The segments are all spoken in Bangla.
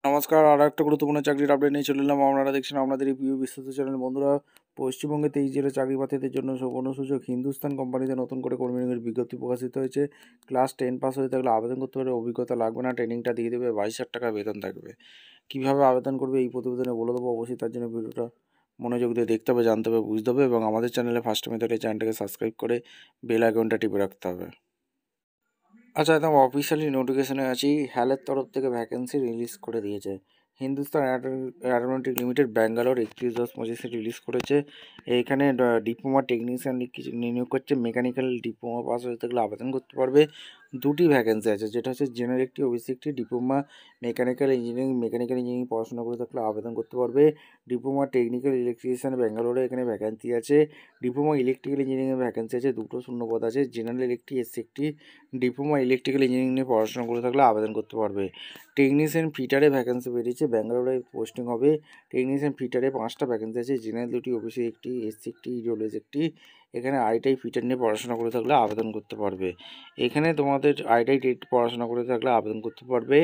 নমস্কার, আরও একটা গুরুত্বপূর্ণ চাকরির আপডেট নিয়ে চলে এলাম। আপনারা দেখছেন আপনাদের এই প্রিয় বিশ্বস্ত চ্যানেল। বন্ধুরা, পশ্চিমবঙ্গে 23 জেলার চাকরি প্রার্থীদের জন্য সুবর্ণ সুযোগ। হিন্দুস্তান কোম্পানিতে নতুন করে কর্মী নিয়োগের বিজ্ঞপ্তি প্রকাশিত হয়েছে। ক্লাস 10 পাস হয়ে থাকলে আবেদন করতে পারে, অভিজ্ঞতা লাগবে না, ট্রেনিংটা দিয়ে দেবে, 22,000 টাকা বেতন থাকবে। কীভাবে আবেদন করবে এই প্রতিবেদনে বলে দেবো। অবশ্যই তার জন্য ভিডিওটা মনোযোগ দিয়ে দেখতে হবে, জানতে হবে, বুঝতে হবে এবং আমাদের চ্যানেলে ফার্স্ট টাইম তাহলে চ্যানেলটাকে সাবস্ক্রাইব করে বেল আইকনটা টিপে রাখতে হবে। আচ্ছা, একদম অফিসিয়ালি নোটিফিকেশনে আছি। হ্যালের তরফ থেকে ভ্যাকেন্সি রিলিজ করে দিয়েছে। Hindustan aeronautic limited Bangalore 31/10/25 release করেছে। এইখানে ডিপ্লোমা টেকনিশিয়ান নিয়োগ করছে। মেকানিক্যাল ডিপ্লোমা পাস হয়ে থাকলে আবেদন করতে পারবে। দুটি ভ্যাকেন্সি আছে, যেটা হচ্ছে জেনারেল একটি, ওবিসি একটি। ডিপ্লোমা মেকানিক্যাল ইঞ্জিনিয়ারিং পড়াশোনা করে থাকলে আবেদন করতে পারবে। ডিপ্লোমা টেকনিক্যাল ইলেকট্রিশিয়ান ব্যাঙ্গালোরে এখানে ভ্যাকেন্সি আছে। ডিপ্লোমা ইলেকট্রিক্যাল ইঞ্জিনিয়ারিংয়ের ভ্যাকেন্সি আছে, দুটো শূন্যপদ আছে। জেনারেল একটি, এসসি একটি। ডিপ্লোমা ইলেকট্রিক্যাল ইঞ্জিনিয়ারিং নিয়ে পড়াশোনা করে থাকলে আবেদন করতে পারবে। টেকনিশিয়ান ফিটারে ভ্যাকেন্সি বেরিয়েছে, ব্যাঙ্গালোরে পোস্টিং হবে। টেকনিশিয়ান ফিটারে 5টা ভ্যাকেন্সি আছে, জেনারেল দুটি, ওবিসি একটি, এসসি একটি, ইডব্লিউএস একটি। এখানে আইটিআই ফিটার নিয়ে পড়াশোনা করে থাকলে আবেদন করতে পারবে। এখানে তোমাদের আইটিআই পড়াশোনা করে থাকলে আবেদন করতে পারবে।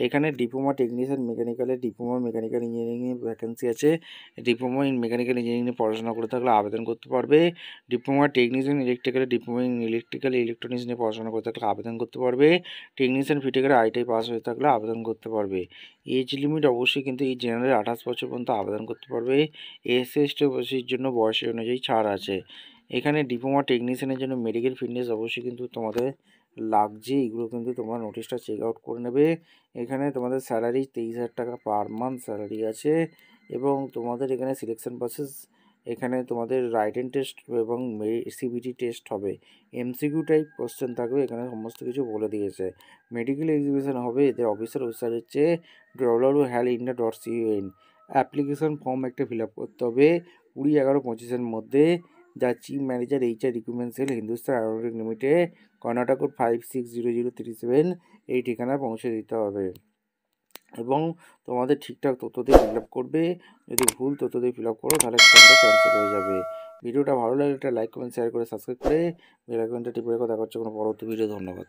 এখানে ডিপ্লোমা টেকনিশিয়ান মেকানিক্যালের ডিপ্লোমা মেকানিক্যাল ইঞ্জিনিয়ারিংয়ের ভ্যাকেন্সি আছে। ডিপ্লোমা ইন মেকানিক্যাল ইঞ্জিনিয়ারিং নিয়ে পড়াশোনা করে থাকলে আবেদন করতে পারবে। ডিপ্লোমা টেকনিশিয়ান ইলেকট্রিক্যালের ডিপ্লোমা ইন ইলেকট্রিক্যাল ইলেকট্রনিক্স নিয়ে পড়াশোনা করে থাকলে আবেদন করতে পারবে। টেকনিশিয়ান ফিটারে আইটিআই পাস হয়ে থাকলে আবেদন করতে পারবে। এজ লিমিট অবশ্যই কিন্তু এই জেনারেল 28 বছর পর্যন্ত আবেদন করতে পারবে। এসসি এসটি ওবিসির জন্য বয়স অনুযায়ী ছাড় আছে। এখানে ডিপ্লোমা টেকনিশিয়ানের জন্য মেডিকেল ফিটনেস অবশ্যই কিন্তু তোমাদের লাগছে। এগুলো কিন্তু তোমরা নোটিশটা চেক আউট করে নেবে। এখানে তোমাদের স্যালারি 23,000 টাকা পার মান্থ স্যালারি আছে এবং তোমাদের এখানে সিলেকশন প্রসেস, এখানে তোমাদের রাইটেন টেস্ট এবং সিবিটি টেস্ট হবে। এমসিকিউ টাইপ কোশ্চেন থাকবে, এখানে সমস্ত কিছু বলে দিয়েছে। মেডিকেল এক্সিবিশন হবে। এদের অফিসার ওয়েবসাইট হচ্ছে www.helindia.con। অ্যাপ্লিকেশন ফর্ম একটা ফিল আপ করতে হবে 20/11/25 মধ্যে। যা chief manager HR recruitment sell, Hindustan aeronautic limited, Karnataka code 560037 এই ঠিকানায় পৌঁছে দিতে হবে এবং তোমাদের ঠিকঠাক তথ্য দিয়ে ফিল আপ করবে। যদি ভুল তথ্য দিয়ে ফিল আপ করো তাহলে ফর্মটা ক্যান্সেল হয়ে যাবে। ভিডিওটা ভালো লাগলে একটা লাইক, কমেন্ট, শেয়ার করে সাবস্ক্রাইব করে বেল আইকনটা টিপে রেখো। দেখা হচ্ছে কোনো পরবর্তী ভিডিও। ধন্যবাদ।